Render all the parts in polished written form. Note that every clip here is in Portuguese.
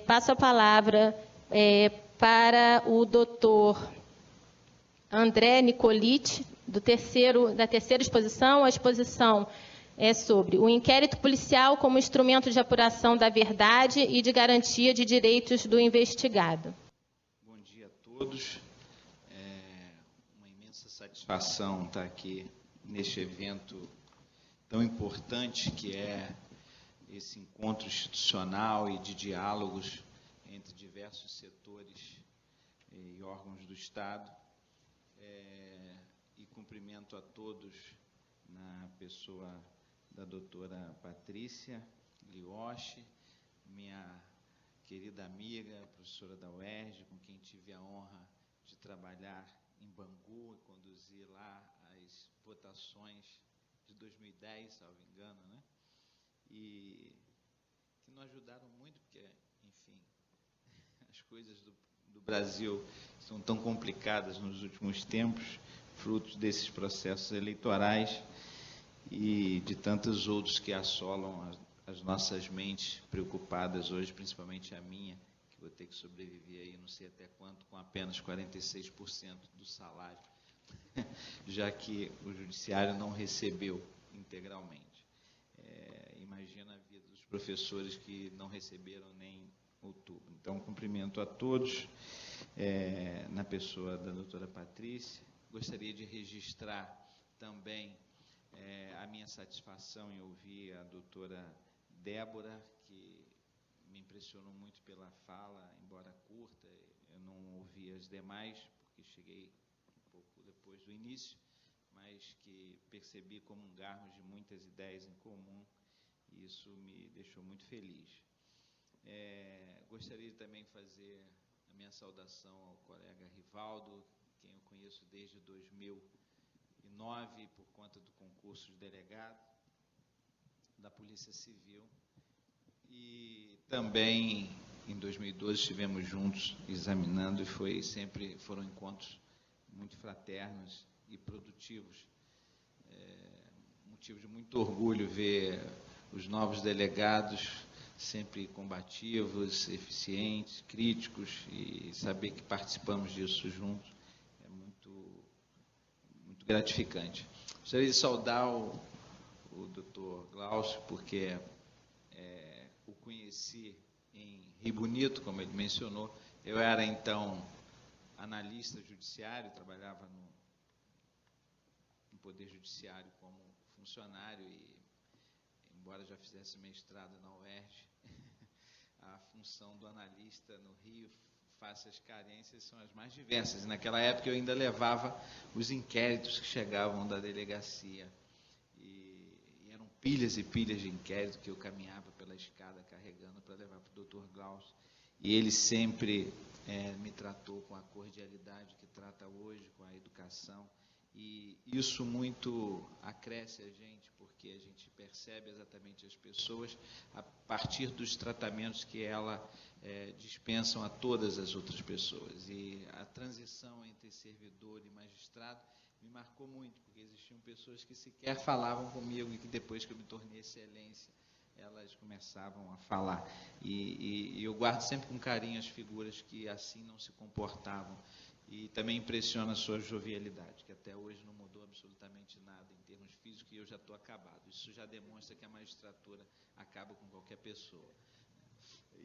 Passo a palavra para o doutor André Nicoliti, da terceira exposição. A exposição é sobre o inquérito policial como instrumento de apuração da verdade e de garantia de direitos do investigado. Bom dia a todos. É uma imensa satisfação estar aqui neste evento tão importante que é esse encontro institucional e de diálogos entre diversos setores e órgãos do Estado. E cumprimento a todos na pessoa da doutora Patrícia Lioche, minha querida amiga, professora da UERJ, com quem tive a honra de trabalhar em Bangu e conduzir lá as votações de 2010, salvo engano, né? E que nos ajudaram muito, porque, enfim, as coisas do Brasil são tão complicadas nos últimos tempos, frutos desses processos eleitorais e de tantos outros que assolam as nossas mentes preocupadas hoje, principalmente a minha, que vou ter que sobreviver aí, não sei até quanto, com apenas 46% do salário, já que o judiciário não recebeu integralmente. Imagina a vida dos professores que não receberam nem outubro. Então, cumprimento a todos, na pessoa da doutora Patrícia. Gostaria de registrar também a minha satisfação em ouvir a doutora Débora, que me impressionou muito pela fala, embora curta. Eu não ouvi as demais, porque cheguei um pouco depois do início, mas que percebi comungarmos de muitas ideias em comum, e isso me deixou muito feliz. Gostaria de também fazer a minha saudação ao colega Rivaldo, quem eu conheço desde 2009, por conta do concurso de delegado da Polícia Civil. E também, em 2012, estivemos juntos examinando, e foram encontros muito fraternos e produtivos. Motivo de muito orgulho ver os novos delegados sempre combativos, eficientes, críticos, e saber que participamos disso juntos é muito gratificante. Gostaria de saudar o doutor Glaucio, porque o conheci em Rio Bonito, como ele mencionou. Eu era, então, analista judiciário, trabalhava no Poder Judiciário como funcionário, e, embora já fizesse mestrado na UERJ, a função do analista no Rio, face às carências, são as mais diversas. E naquela época eu ainda levava os inquéritos que chegavam da delegacia. E eram pilhas e pilhas de inquérito que eu caminhava pela escada carregando para levar para o doutor Glaucio. E ele sempre me tratou com a cordialidade que trata hoje, com a educação. E isso muito acresce a gente, porque a gente percebe exatamente as pessoas a partir dos tratamentos que ela dispensam a todas as outras pessoas. E a transição entre servidor e magistrado me marcou muito, porque existiam pessoas que sequer falavam comigo e que depois que eu me tornei excelência, elas começavam a falar. E eu guardo sempre com carinho as figuras que assim não se comportavam. E também impressiona a sua jovialidade, que até hoje não mudou absolutamente nada em termos físicos, e eu já estou acabado. Isso já demonstra que a magistratura acaba com qualquer pessoa.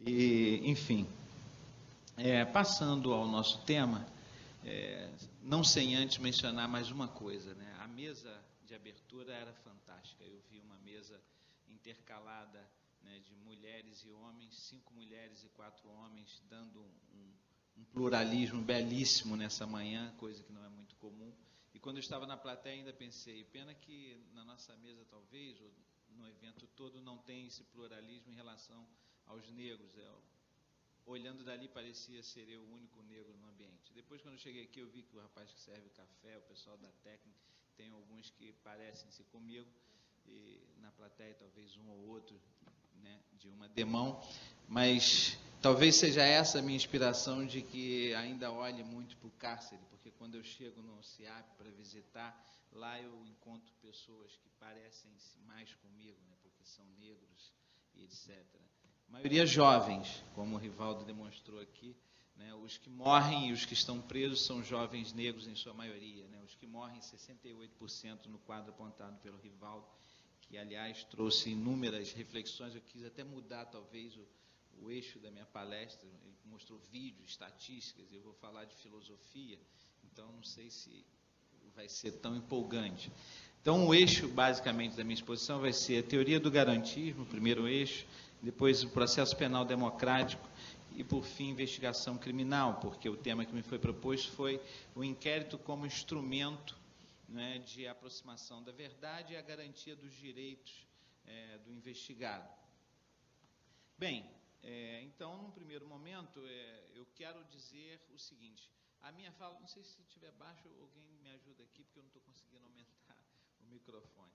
E, enfim, passando ao nosso tema, não sem antes mencionar mais uma coisa, né? A mesa de abertura era fantástica. Eu vi uma mesa intercalada, né, de mulheres e homens, 5 mulheres e 4 homens, dando um pluralismo belíssimo nessa manhã, coisa que não é muito comum. E quando eu estava na plateia ainda pensei, pena que na nossa mesa talvez, ou no evento todo, não tem esse pluralismo em relação aos negros. Olhando dali parecia ser eu o único negro no ambiente. Depois, quando eu cheguei aqui, eu vi que o rapaz que serve café, o pessoal da técnica, tem alguns que parecem-se comigo, e na plateia talvez um ou outro, né, de uma demão, mas talvez seja essa a minha inspiração, de que ainda olhe muito para o cárcere, porque quando eu chego no CIAP para visitar, lá eu encontro pessoas que parecem mais comigo, né, porque são negros e etc. maioria jovens, como o Rivaldo demonstrou aqui, né? Os que morrem e os que estão presos são jovens negros em sua maioria, né? Os que morrem, 68% no quadro apontado pelo Rivaldo, que, aliás, trouxe inúmeras reflexões. Eu quis até mudar, talvez, o eixo da minha palestra. Ele mostrou vídeos, estatísticas, eu vou falar de filosofia, então não sei se vai ser tão empolgante. Então, o eixo, basicamente, da minha exposição vai ser a teoria do garantismo, o primeiro eixo, depois o processo penal democrático e, por fim, investigação criminal, porque o tema que me foi proposto foi o inquérito como instrumento, né, de aproximação da verdade e a garantia dos direitos do investigado. Bem, então, num primeiro momento, eu quero dizer o seguinte: a minha fala, não sei se estiver baixo, alguém me ajuda aqui, porque eu não estou conseguindo aumentar o microfone.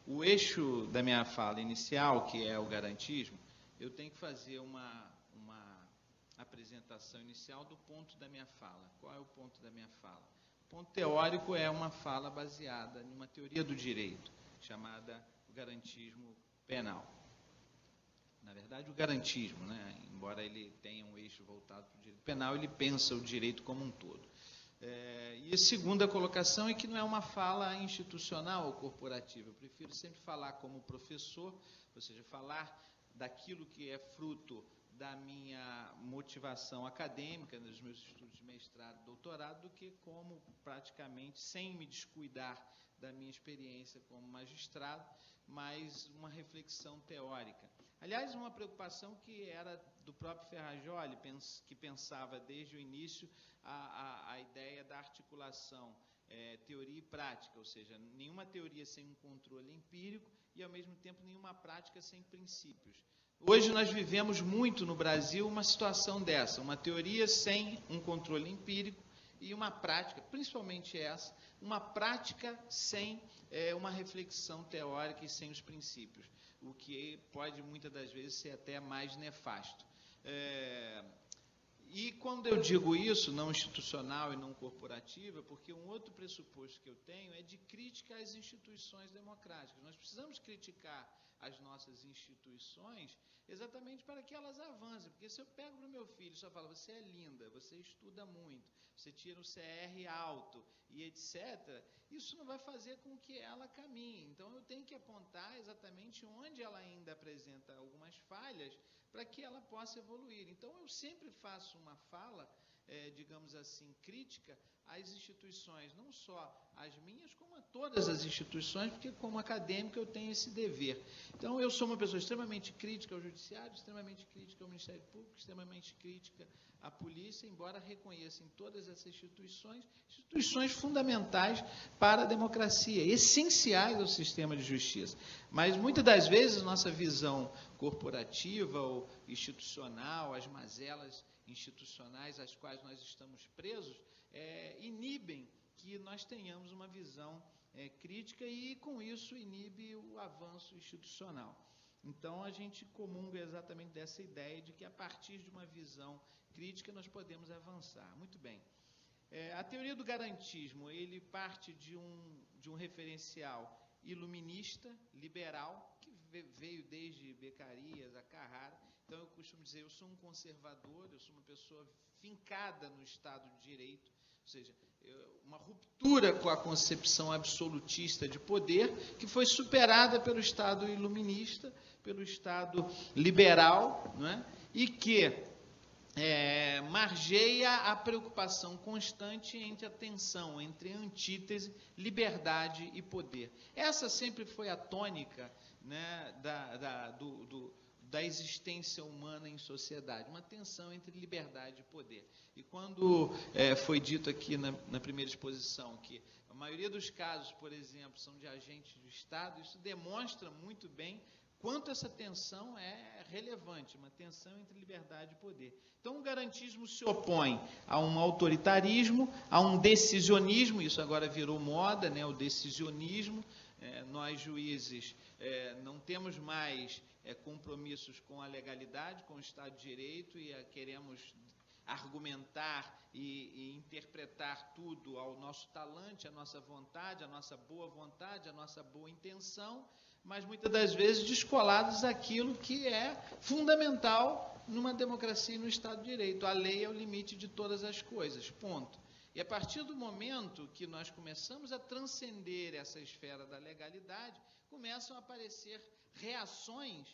O eixo da minha fala inicial, que é o garantismo, eu tenho que fazer uma apresentação inicial do ponto da minha fala. Qual é o ponto da minha fala? O ponto teórico é uma fala baseada numa teoria do direito, chamada o garantismo penal. Na verdade, o garantismo, né, embora ele tenha um eixo voltado para o direito penal, ele pensa o direito como um todo. E a segunda colocação é que não é uma fala institucional ou corporativa. Eu prefiro sempre falar como professor, ou seja, falar daquilo que é fruto da minha motivação acadêmica, dos meus estudos de mestrado e doutorado, do que como, praticamente, sem me descuidar da minha experiência como magistrado, mas uma reflexão teórica. Aliás, uma preocupação que era do próprio Ferrajoli, que pensava desde o início a ideia da articulação teoria e prática, ou seja, nenhuma teoria sem um controle empírico e, ao mesmo tempo, nenhuma prática sem princípios. Hoje nós vivemos muito no Brasil uma situação dessa, uma teoria sem um controle empírico e uma prática, principalmente essa, uma prática sem uma reflexão teórica e sem os princípios, o que pode, muitas das vezes, ser até mais nefasto. E quando eu digo isso, não institucional e não corporativa, porque um outro pressuposto que eu tenho é de crítica às instituições democráticas. Nós precisamos criticar as nossas instituições exatamente para que elas avancem, porque se eu pego para o meu filho e só falo, você é linda, você estuda muito, você tira o CR alto e etc., isso não vai fazer com que ela caminhe. Então, eu tenho que apontar exatamente onde ela ainda apresenta algumas falhas para que ela possa evoluir. Então, eu sempre faço uma fala, digamos assim, crítica às instituições, não só as minhas, como a todas as instituições, porque como acadêmico eu tenho esse dever. Então, eu sou uma pessoa extremamente crítica ao judiciário, extremamente crítica ao Ministério Público, extremamente crítica à polícia, embora reconheça em todas essas instituições fundamentais para a democracia, essenciais ao sistema de justiça. Mas, muitas das vezes, nossa visão corporativa ou institucional, as mazelas institucionais às quais nós estamos presos, inibem que nós tenhamos uma visão crítica e, com isso, inibe o avanço institucional. Então, a gente comunga exatamente dessa ideia de que, a partir de uma visão crítica, nós podemos avançar. Muito bem. A teoria do garantismo, ele parte de um referencial iluminista, liberal, que veio desde Becarias a Carrara. Então, eu costumo dizer, eu sou um conservador, eu sou uma pessoa fincada no Estado de Direito, ou seja, uma ruptura com a concepção absolutista de poder, que foi superada pelo Estado iluminista, pelo Estado liberal, não é? E que margeia a preocupação constante entre a tensão, entre a antítese, liberdade e poder. Essa sempre foi a tônica, né, da existência humana em sociedade, uma tensão entre liberdade e poder. E quando foi dito aqui na primeira exposição que a maioria dos casos, por exemplo, são de agentes do Estado, isso demonstra muito bem quanto essa tensão é relevante, uma tensão entre liberdade e poder. Então, o garantismo se opõe a um autoritarismo, a um decisionismo, isso agora virou moda, né, o decisionismo. Nós, juízes, não temos mais compromissos com a legalidade, com o Estado de Direito, e queremos argumentar e interpretar tudo ao nosso talante, à nossa vontade, à nossa boa vontade, à nossa boa intenção, mas muitas das vezes descolados daquilo que é fundamental numa democracia e no Estado de Direito. A lei é o limite de todas as coisas, ponto. E a partir do momento que nós começamos a transcender essa esfera da legalidade, começam a aparecer reações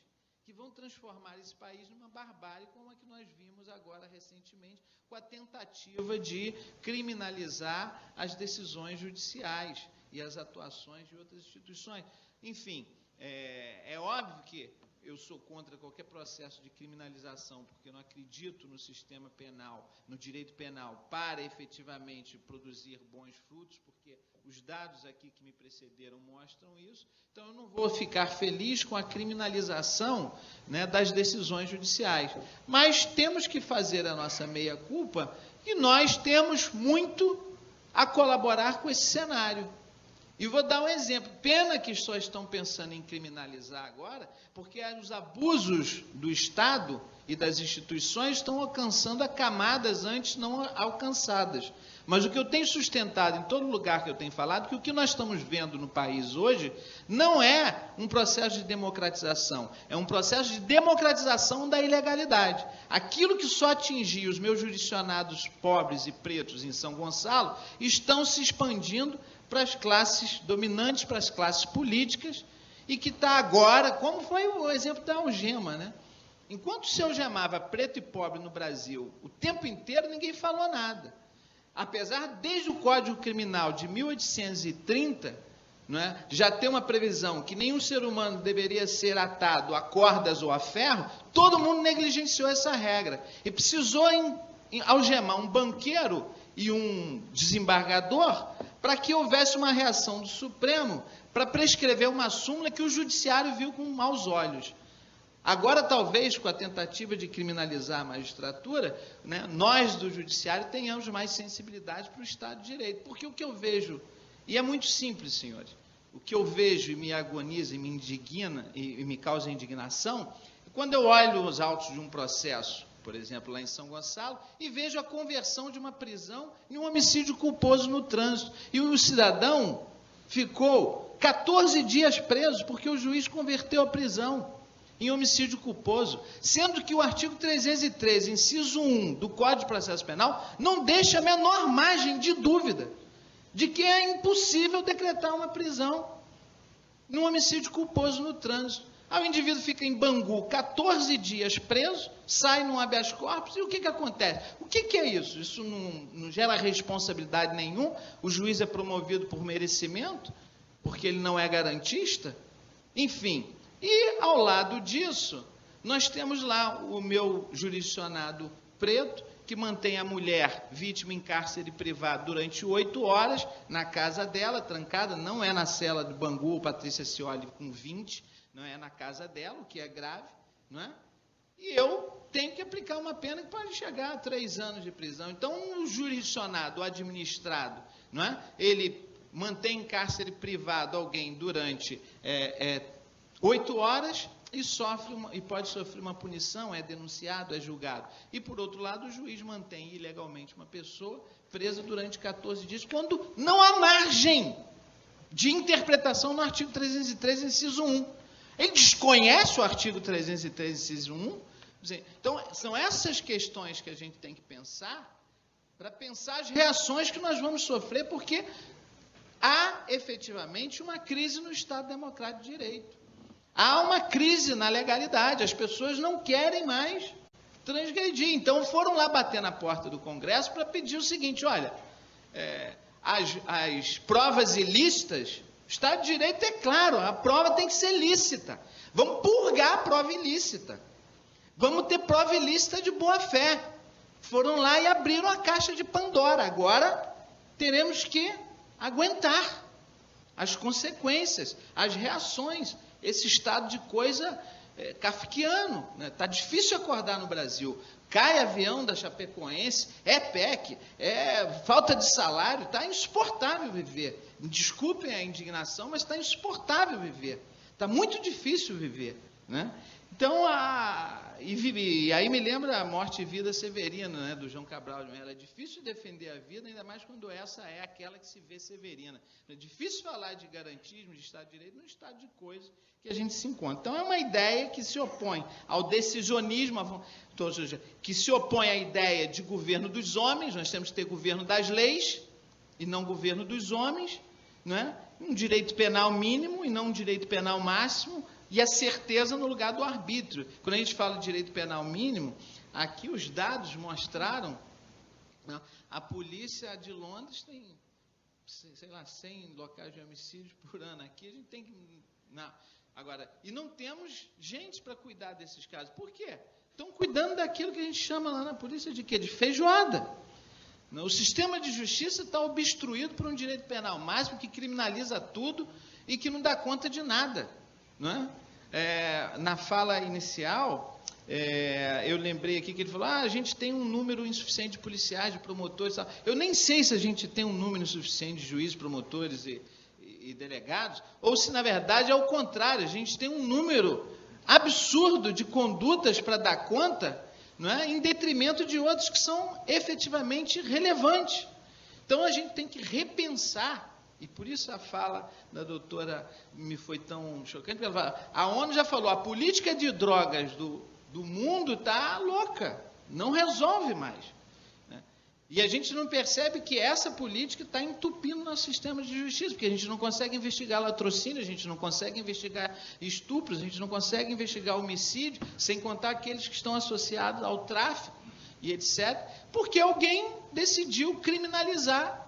que vão transformar esse país numa barbárie, como a que nós vimos agora recentemente, com a tentativa de criminalizar as decisões judiciais e as atuações de outras instituições. Enfim, é óbvio que eu sou contra qualquer processo de criminalização, porque eu não acredito no sistema penal, no direito penal, para efetivamente produzir bons frutos, porque os dados aqui que me precederam mostram isso. Então, eu não vou ficar feliz com a criminalização, né, das decisões judiciais. Mas temos que fazer a nossa meia-culpa e nós temos muito a colaborar com esse cenário. E vou dar um exemplo. Pena que só estão pensando em criminalizar agora, porque os abusos do Estado e das instituições estão alcançando a camadas antes não alcançadas. Mas o que eu tenho sustentado em todo lugar que eu tenho falado, que o que nós estamos vendo no país hoje não é um processo de democratização, é um processo de democratização da ilegalidade. Aquilo que só atingia os meus jurisdicionados pobres e pretos em São Gonçalo, estão se expandindo para as classes dominantes, para as classes políticas, e que está agora, como foi o exemplo da algema, né? Enquanto se algemava preto e pobre no Brasil o tempo inteiro, ninguém falou nada. Apesar, desde o Código Criminal de 1830, não é, já ter uma previsão que nenhum ser humano deveria ser atado a cordas ou a ferro, todo mundo negligenciou essa regra. E precisou algemar um banqueiro e um desembargador para que houvesse uma reação do Supremo para prescrever uma súmula que o Judiciário viu com maus olhos. Agora, talvez, com a tentativa de criminalizar a magistratura, né, nós do Judiciário tenhamos mais sensibilidade para o Estado de Direito. Porque o que eu vejo, e é muito simples, senhores, o que eu vejo e me agoniza e me indigna e me causa indignação, é quando eu olho os autos de um processo, por exemplo, lá em São Gonçalo, e vejo a conversão de uma prisão em um homicídio culposo no trânsito. E o cidadão ficou 14 dias preso porque o juiz converteu a prisão em homicídio culposo, sendo que o artigo 303, inciso 1 do Código de Processo Penal, não deixa a menor margem de dúvida de que é impossível decretar uma prisão num homicídio culposo no trânsito. Aí o indivíduo fica em Bangu 14 dias preso, sai num habeas corpus, e o que acontece? O que é isso? Isso não gera responsabilidade nenhuma? O juiz é promovido por merecimento, porque ele não é garantista? Enfim, e ao lado disso, nós temos lá o meu jurisdicionado preto, que mantém a mulher vítima em cárcere privado durante 8 horas, na casa dela, trancada, não é na cela do Bangu, Patrícia Scioli com 20, não é na casa dela, o que é grave, não é? E eu tenho que aplicar uma pena que pode chegar a 3 anos de prisão. Então, o jurisdicionado, o administrado, não é? Ele mantém em cárcere privado alguém durante 8 horas e pode sofrer uma punição, é denunciado, é julgado. E, por outro lado, o juiz mantém ilegalmente uma pessoa presa durante 14 dias, quando não há margem de interpretação no artigo 303, inciso 1. Ele desconhece o artigo 303, inciso 1. Então, são essas questões que a gente tem que pensar, para pensar as reações que nós vamos sofrer, porque há, efetivamente, uma crise no Estado Democrático de Direito. Há uma crise na legalidade, as pessoas não querem mais transgredir. Então, foram lá bater na porta do Congresso para pedir o seguinte, olha, as provas ilícitas, o Estado de Direito é claro, a prova tem que ser lícita. Vamos purgar a prova ilícita. Vamos ter prova ilícita de boa-fé. Foram lá e abriram a caixa de Pandora. Agora, teremos que aguentar as consequências, as reações. Esse estado de coisa kafkiano, né? Está difícil acordar no Brasil. Cai avião da Chapecoense, é PEC, é falta de salário, está insuportável viver. Desculpem a indignação, mas está insuportável viver. Está muito difícil viver, né? Então, E aí me lembra a Morte e Vida Severina, né, do João Cabral de Melo. É difícil defender a vida, ainda mais quando essa é aquela que se vê severina. É difícil falar de garantismo, de Estado de Direito, no estado de coisas que a gente se encontra. Então, é uma ideia que se opõe ao decisionismo, que se opõe à ideia de governo dos homens. Nós temos que ter governo das leis e não governo dos homens, né? Um direito penal mínimo e não um direito penal máximo, e a certeza no lugar do arbítrio. Quando a gente fala de direito penal mínimo, aqui os dados mostraram, né, a polícia de Londres tem, sei lá, 100 locais de homicídio por ano. Aqui a gente tem que... Não. Agora, e não temos gente para cuidar desses casos. Por quê? Estão cuidando daquilo que a gente chama lá na polícia de quê? De feijoada. O sistema de justiça está obstruído por um direito penal máximo que criminaliza tudo e que não dá conta de nada. Não é? Na fala inicial, eu lembrei aqui que ele falou, a gente tem um número insuficiente de policiais, de promotores. Tal. Eu nem sei se a gente tem um número insuficiente de juízes, promotores e delegados, ou se, na verdade, é o contrário, a gente tem um número absurdo de condutas para dar conta, não é? Em detrimento de outros que são efetivamente relevantes. Então, a gente tem que repensar. E por isso a fala da doutora me foi tão chocante, porque ela fala, a ONU já falou, a política de drogas do mundo está louca, não resolve mais. Né? E a gente não percebe que essa política está entupindo nosso sistema de justiça, porque a gente não consegue investigar latrocínio, a gente não consegue investigar estupros, a gente não consegue investigar homicídio, sem contar aqueles que estão associados ao tráfico e etc., porque alguém decidiu criminalizar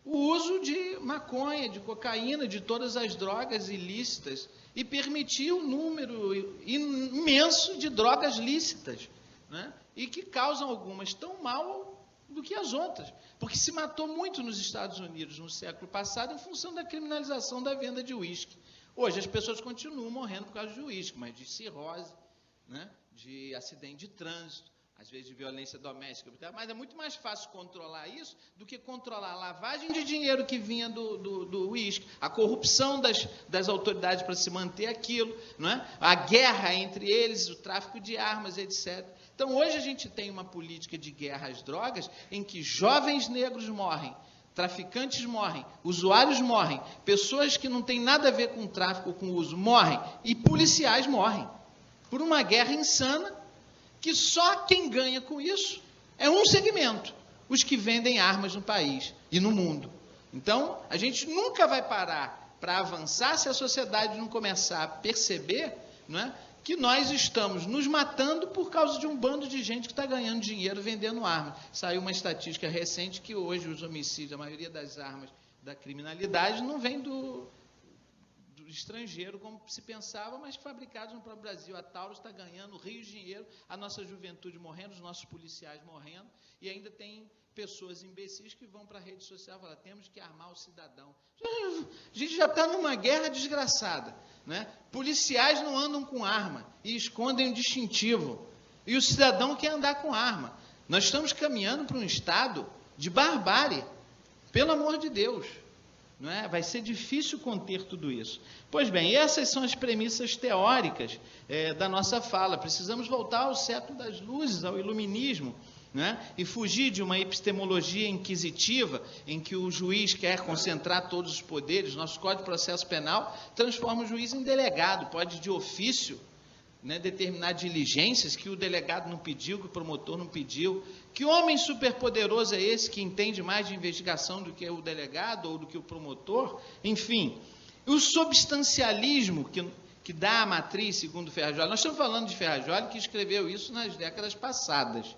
o uso de maconha, de cocaína, de todas as drogas ilícitas e permitir um número imenso de drogas lícitas, né? E que causam algumas tão mal do que as outras, porque se matou muito nos Estados Unidos no século passado em função da criminalização da venda de uísque. Hoje as pessoas continuam morrendo por causa de uísque, mas de cirrose, né? De acidente de trânsito, às vezes de violência doméstica, mas é muito mais fácil controlar isso do que controlar a lavagem de dinheiro que vinha do uísque, a corrupção das autoridades para se manter aquilo, não é? A guerra entre eles, o tráfico de armas, etc. Então, hoje a gente tem uma política de guerra às drogas em que jovens negros morrem, traficantes morrem, usuários morrem, pessoas que não têm nada a ver com tráfico ou com uso morrem, e policiais morrem, por uma guerra insana, que só quem ganha com isso é um segmento, os que vendem armas no país e no mundo. Então, a gente nunca vai parar para avançar se a sociedade não começar a perceber, não é, que nós estamos nos matando por causa de um bando de gente que está ganhando dinheiro vendendo armas. Saiu uma estatística recente que hoje os homicídios, a maioria das armas da criminalidade não vem do estrangeiro, como se pensava, mas fabricados no próprio Brasil. A Taurus está ganhando rios de dinheiro, a nossa juventude morrendo, os nossos policiais morrendo, e ainda tem pessoas imbecis que vão para a rede social e falam, temos que armar o cidadão. A gente já está numa guerra desgraçada, né? Policiais não andam com arma e escondem o distintivo, e o cidadão quer andar com arma. Nós estamos caminhando para um estado de barbárie, pelo amor de Deus. Não é? Vai ser difícil conter tudo isso. Pois bem, essas são as premissas teóricas da nossa fala. Precisamos voltar ao século das luzes, ao iluminismo, né? E fugir de uma epistemologia inquisitiva em que o juiz quer concentrar todos os poderes. Nosso Código de Processo Penal transforma o juiz em delegado, pode de ofício, né, determinar diligências que o delegado não pediu, que o promotor não pediu. Que homem superpoderoso é esse que entende mais de investigação do que o delegado ou do que o promotor? Enfim, o substancialismo que dá a matriz, segundo Ferrajoli, nós estamos falando de Ferrajoli, que escreveu isso nas décadas passadas,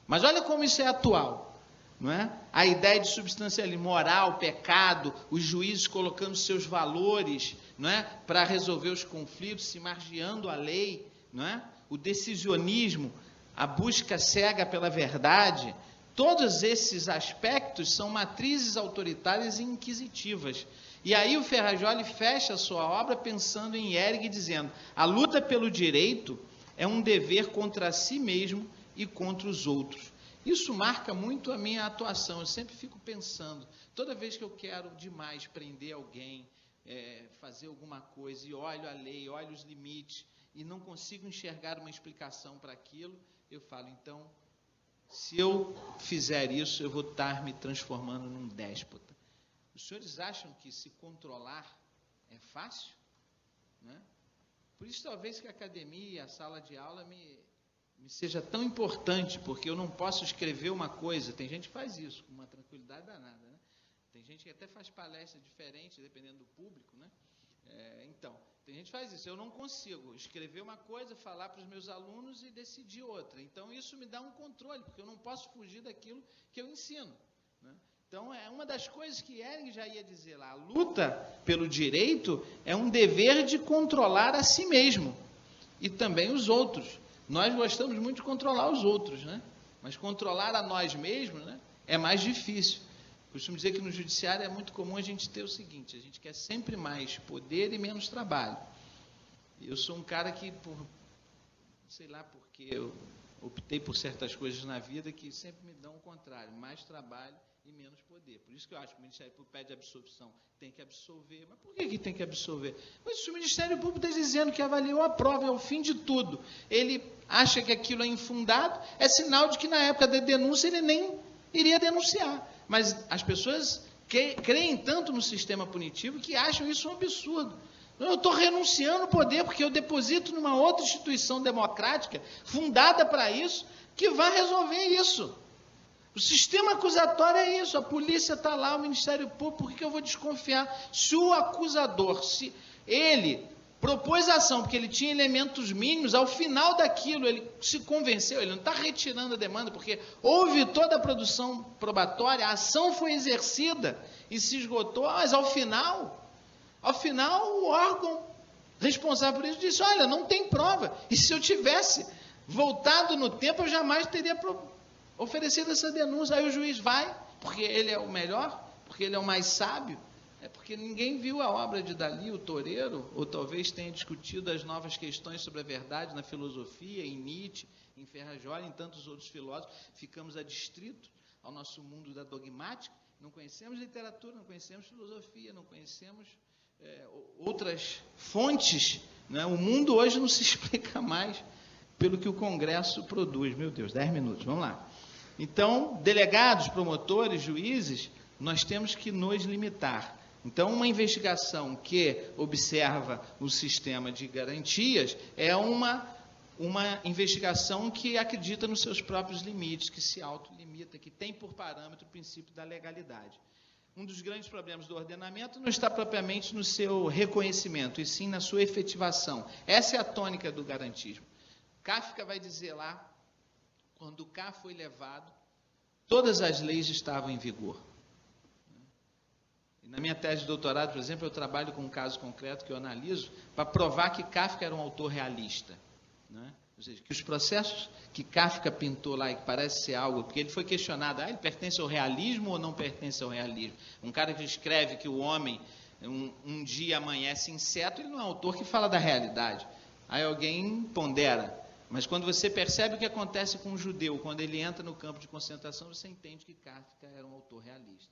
mas olha como isso é atual, não é? A ideia de substancialismo, moral, pecado, os juízes colocando seus valores, não é, para resolver os conflitos, se margeando a lei, não é? O decisionismo, a busca cega pela verdade, todos esses aspectos são matrizes autoritárias e inquisitivas. E aí o Ferrajoli fecha a sua obra pensando em Ehring, dizendo, a luta pelo direito é um dever contra si mesmo e contra os outros. Isso marca muito a minha atuação. Eu sempre fico pensando, toda vez que eu quero demais prender alguém, fazer alguma coisa, e olho a lei, olho os limites, e não consigo enxergar uma explicação para aquilo, eu falo, então, se eu fizer isso, eu vou estar me transformando num déspota. Os senhores acham que se controlar é fácil? Né? Por isso, talvez que a academia, a sala de aula me seja tão importante, porque eu não posso escrever uma coisa. Tem gente que faz isso, com uma tranquilidade danada. Né? Tem gente que até faz palestra diferente, dependendo do público. Né? Então, tem gente que faz isso. Eu não consigo escrever uma coisa, falar para os meus alunos e decidir outra. Então, isso me dá um controle, porque eu não posso fugir daquilo que eu ensino. Né? Então, é uma das coisas que Hering já ia dizer lá. A luta pelo direito é um dever de controlar a si mesmo e também os outros. Nós gostamos muito de controlar os outros, né? Mas controlar a nós mesmos, né, é mais difícil. Costumo dizer que no judiciário é muito comum a gente ter o seguinte, a gente quer sempre mais poder e menos trabalho. Eu sou um cara que, sei lá porque eu optei por certas coisas na vida que sempre me dão o contrário, mais trabalho e menos poder. Por isso que eu acho que o Ministério Público pede absolvição, tem que absolver. Mas por que tem que absolver? Mas se o Ministério Público está dizendo que avaliou a prova, é o fim de tudo, ele acha que aquilo é infundado, é sinal de que na época da denúncia ele nem iria denunciar. Mas as pessoas creem tanto no sistema punitivo que acham isso um absurdo. Eu estou renunciando ao poder porque eu deposito numa outra instituição democrática, fundada para isso, que vai resolver isso. O sistema acusatório é isso, a polícia está lá, o Ministério Público, por que eu vou desconfiar? Se o acusador, se ele propôs a ação porque ele tinha elementos mínimos, ao final daquilo ele se convenceu, ele não está retirando a demanda, porque houve toda a produção probatória, a ação foi exercida e se esgotou, mas ao final o órgão responsável por isso disse, olha, não tem prova, e se eu tivesse voltado no tempo, eu jamais teria oferecido essa denúncia. Aí o juiz vai, porque ele é o melhor, porque ele é o mais sábio, porque ninguém viu a obra de Dalí, o toureiro, ou talvez tenha discutido as novas questões sobre a verdade na filosofia, em Nietzsche, em Ferrajoli, em tantos outros filósofos. Ficamos adstritos ao nosso mundo da dogmática, não conhecemos literatura, não conhecemos filosofia, não conhecemos outras fontes. Né? O mundo hoje não se explica mais pelo que o Congresso produz. Meu Deus, 10 minutos, vamos lá. Então, delegados, promotores, juízes, nós temos que nos limitar. Então, uma investigação que observa o sistema de garantias é uma investigação que acredita nos seus próprios limites, que se autolimita, que tem por parâmetro o princípio da legalidade. Um dos grandes problemas do ordenamento não está propriamente no seu reconhecimento, e sim na sua efetivação. Essa é a tônica do garantismo. Kafka vai dizer lá, quando K foi levado, todas as leis estavam em vigor. E na minha tese de doutorado, por exemplo, eu trabalho com um caso concreto que eu analiso para provar que Kafka era um autor realista. Né? Ou seja, que os processos que Kafka pintou lá, e que parece ser algo, porque ele foi questionado, ele pertence ao realismo ou não pertence ao realismo? Um cara que escreve que o homem um dia amanhece inseto, ele não é um autor que fala da realidade. Aí alguém pondera. Mas quando você percebe o que acontece com um judeu, quando ele entra no campo de concentração, você entende que Kafka era um autor realista.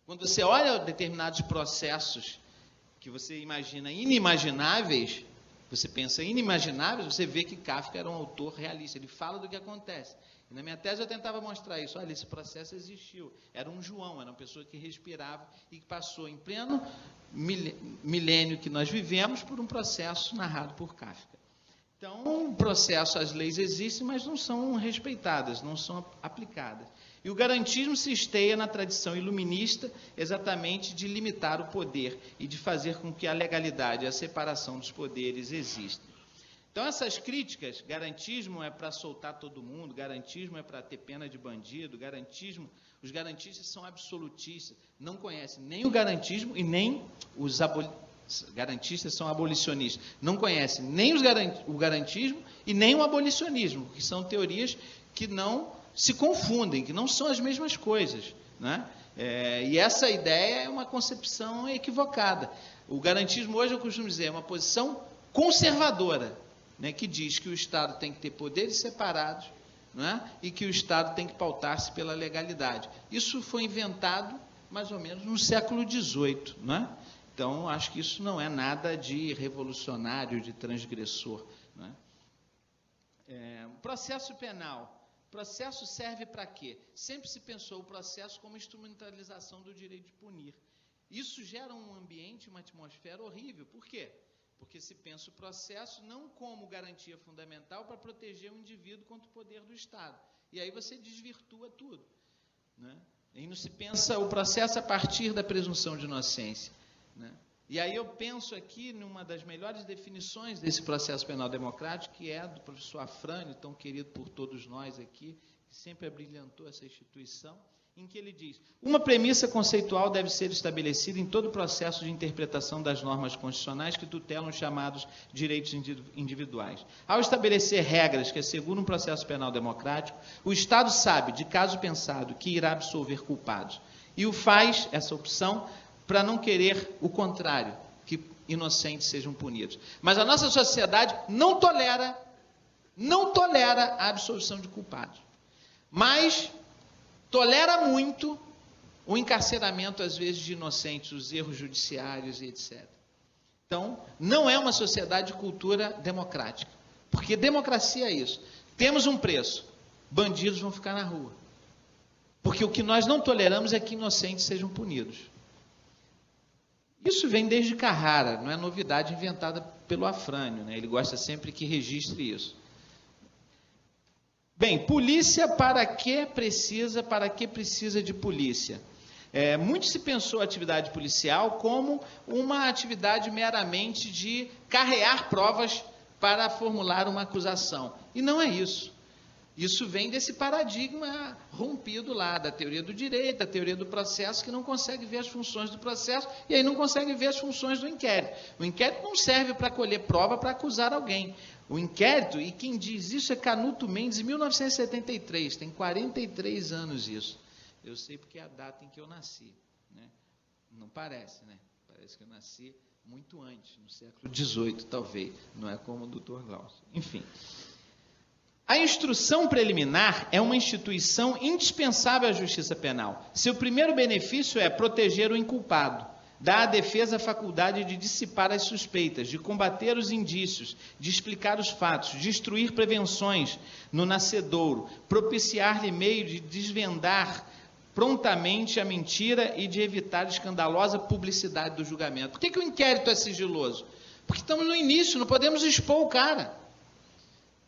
Quando você olha determinados processos que você imagina inimagináveis, você pensa inimagináveis, você vê que Kafka era um autor realista, ele fala do que acontece. E na minha tese eu tentava mostrar isso, olha, esse processo existiu, era um João, era uma pessoa que respirava e que passou em pleno milênio que nós vivemos por um processo narrado por Kafka. Então, o processo, as leis existem, mas não são respeitadas, não são aplicadas. E o garantismo se esteia na tradição iluminista, exatamente de limitar o poder e de fazer com que a legalidade e a separação dos poderes existam. Então, essas críticas, garantismo é para soltar todo mundo, garantismo é para ter pena de bandido, os garantistas são absolutistas, não conhecem nem o garantismo e nem os garantistas são abolicionistas, não conhecem nem o garantismo e nem o abolicionismo, que são teorias que não se confundem, que não são as mesmas coisas. Né? E essa ideia é uma concepção equivocada. O garantismo hoje, eu costumo dizer, é uma posição conservadora, né, que diz que o Estado tem que ter poderes separados, né, e que o Estado tem que pautar-se pela legalidade. Isso foi inventado mais ou menos no século XVIII, né? Então, acho que isso não é nada de revolucionário, de transgressor. né? Processo penal. Processo serve para quê? Sempre se pensou o processo como instrumentalização do direito de punir. Isso gera um ambiente, uma atmosfera horrível. Por quê? Porque se pensa o processo não como garantia fundamental para proteger o indivíduo contra o poder do Estado. E aí você desvirtua tudo, né? E não se pensa o processo a partir da presunção de inocência, né? E aí eu penso aqui numa das melhores definições desse processo penal democrático, que é do professor Afrânio, tão querido por todos nós aqui, que sempre abrilhantou essa instituição, em que ele diz: uma premissa conceitual deve ser estabelecida em todo o processo de interpretação das normas constitucionais que tutelam os chamados direitos individuais. Ao estabelecer regras que asseguram um processo penal democrático, o Estado sabe, de caso pensado, que irá absolver culpados. E o faz, essa opção, para não querer o contrário, que inocentes sejam punidos. Mas a nossa sociedade não tolera a absolvição de culpados. Mas tolera muito o encarceramento, às vezes, de inocentes, os erros judiciários e etc. Então, não é uma sociedade de cultura democrática. Porque democracia é isso. Temos um preço. Bandidos vão ficar na rua. Porque o que nós não toleramos é que inocentes sejam punidos. Isso vem desde Carrara, não é novidade inventada pelo Afrânio, né? Ele gosta sempre que registre isso. Bem, polícia para que precisa de polícia? Muito se pensou a atividade policial como uma atividade meramente de carrear provas para formular uma acusação. E não é isso. Isso vem desse paradigma rompido lá, da teoria do direito, da teoria do processo, que não consegue ver as funções do processo e aí não consegue ver as funções do inquérito. O inquérito não serve para colher prova para acusar alguém. O inquérito, e quem diz isso é Canuto Mendes, em 1973, tem 43 anos isso. Eu sei porque é a data em que eu nasci, né? Não parece, né? Parece que eu nasci muito antes, no século XVIII, talvez. Não é como o doutor Glaucio. Enfim. A instrução preliminar é uma instituição indispensável à justiça penal. Seu primeiro benefício é proteger o inculpado, dar à defesa a faculdade de dissipar as suspeitas, de combater os indícios, de explicar os fatos, de instruir prevenções no nascedouro, propiciar-lhe meio de desvendar prontamente a mentira e de evitar a escandalosa publicidade do julgamento. Por que o inquérito é sigiloso? Porque estamos no início, não podemos expor o cara.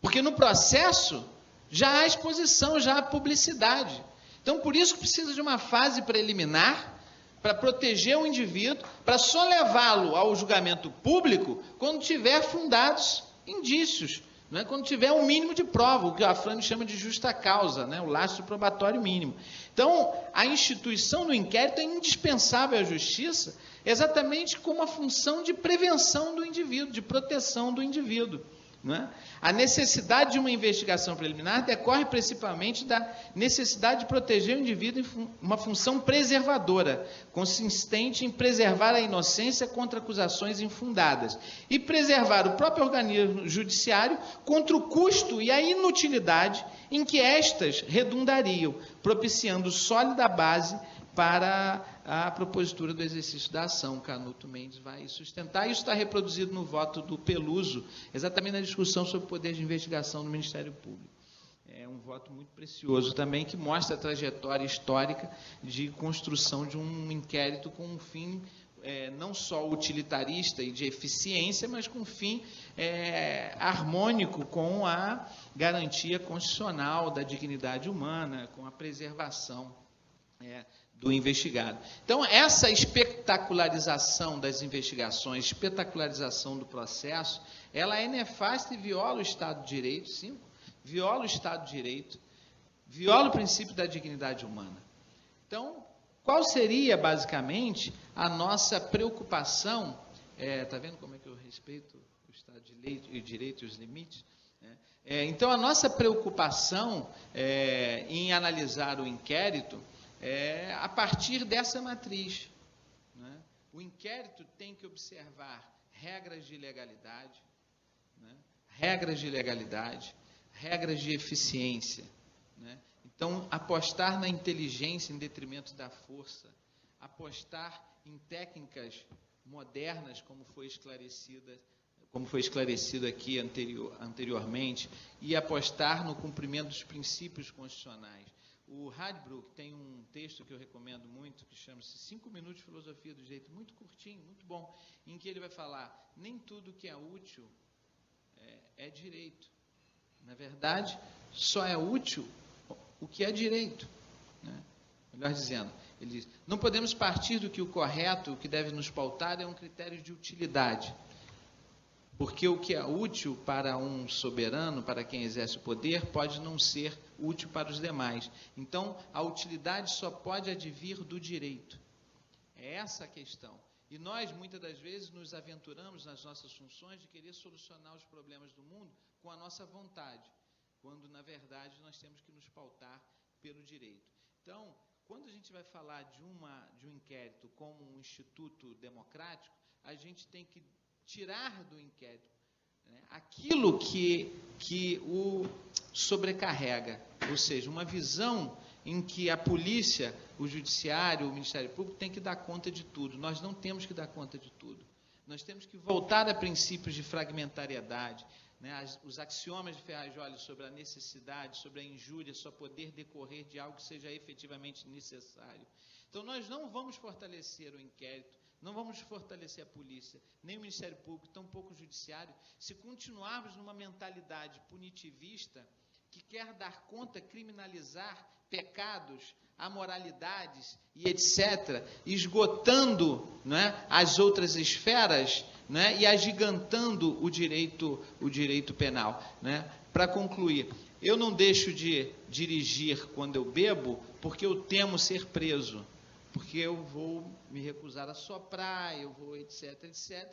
Porque no processo já há exposição, já há publicidade. Então, por isso que precisa de uma fase preliminar para proteger o indivíduo, para só levá-lo ao julgamento público quando tiver fundados indícios, não é? Quando tiver um mínimo de prova, o que o Afrânio chama de justa causa, né? O lastro probatório mínimo. Então, a instituição do inquérito é indispensável à justiça, exatamente como a função de prevenção do indivíduo, de proteção do indivíduo. Não é? A necessidade de uma investigação preliminar decorre principalmente da necessidade de proteger o indivíduo em uma função preservadora, consistente em preservar a inocência contra acusações infundadas e preservar o próprio organismo judiciário contra o custo e a inutilidade em que estas redundariam, propiciando sólida base para a propositura do exercício da ação. Canuto Mendes vai sustentar. Isso está reproduzido no voto do Peluso, exatamente na discussão sobre o poder de investigação no Ministério Público. É um voto muito precioso também, que mostra a trajetória histórica de construção de um inquérito com um fim não só utilitarista e de eficiência, mas com um fim harmônico com a garantia constitucional da dignidade humana, com a preservação do investigado. Então, essa espetacularização das investigações, espetacularização do processo, ela é nefasta e viola o Estado de Direito, sim, viola o Estado de Direito, viola o princípio da dignidade humana. Então, qual seria, basicamente, a nossa preocupação? Está vendo como é que eu respeito o Estado de Direito e os limites? Então, a nossa preocupação em analisar o inquérito a partir dessa matriz, né? O inquérito tem que observar regras de legalidade, né? Regras de eficiência, né? Então, apostar na inteligência em detrimento da força, apostar em técnicas modernas, como foi esclarecida como foi esclarecido aqui anteriormente, e apostar no cumprimento dos princípios constitucionais. O Radbruch tem um texto que eu recomendo muito, que chama-se 5 minutos de filosofia do direito, muito curtinho, muito bom, em que ele vai falar, nem tudo que é útil é direito. Na verdade, só é útil o que é direito. Né? Melhor dizendo, ele diz, não podemos partir do que o correto, o que deve nos pautar é um critério de utilidade. Porque o que é útil para um soberano, para quem exerce o poder, pode não ser útil para os demais. Então, a utilidade só pode advir do direito. É essa a questão. E nós, muitas das vezes, nos aventuramos nas nossas funções de querer solucionar os problemas do mundo com a nossa vontade, quando, na verdade, nós temos que nos pautar pelo direito. Então, quando a gente vai falar de um inquérito como um instituto democrático, a gente tem que tirar do inquérito, né, aquilo que o sobrecarrega, ou seja, uma visão em que a polícia, o judiciário, o Ministério Público tem que dar conta de tudo. Nós não temos que dar conta de tudo. Nós temos que voltar a princípios de fragmentariedade, né, os axiomas de Ferrajoli sobre a necessidade, sobre a injúria, só poder decorrer de algo que seja efetivamente necessário. Então, nós não vamos fortalecer o inquérito, não vamos fortalecer a polícia, nem o Ministério Público, tampouco o Judiciário, se continuarmos numa mentalidade punitivista que quer dar conta, criminalizar pecados, amoralidades e etc., esgotando, né, as outras esferas, né, e agigantando o direito penal. Né? Para concluir, eu não deixo de dirigir quando eu bebo porque eu temo ser preso. Porque eu vou me recusar a soprar, eu vou etc,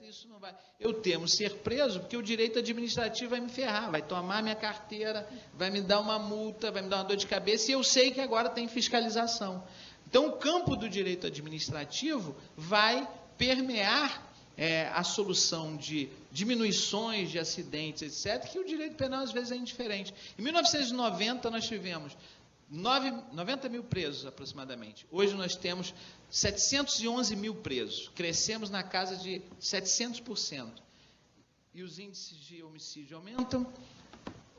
isso não vai... Eu temo ser preso, porque o direito administrativo vai me ferrar, vai tomar minha carteira, vai me dar uma multa, vai me dar uma dor de cabeça, e eu sei que agora tem fiscalização. Então, o campo do direito administrativo vai permear a solução de diminuições de acidentes, etc., que o direito penal, às vezes, é indiferente. Em 1990, nós tivemos 90 mil presos, aproximadamente. Hoje nós temos 711 mil presos. Crescemos na casa de 700%. E os índices de homicídio aumentam,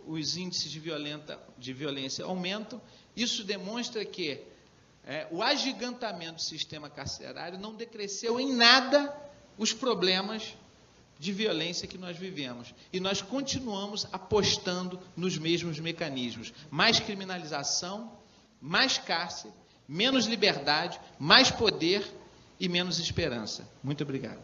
os índices de violência aumentam. Isso demonstra que o agigantamento do sistema carcerário não decresceu em nada os problemas de violência que nós vivemos. E nós continuamos apostando nos mesmos mecanismos. Mais criminalização, mais cárcere, menos liberdade, mais poder e menos esperança. Muito obrigado.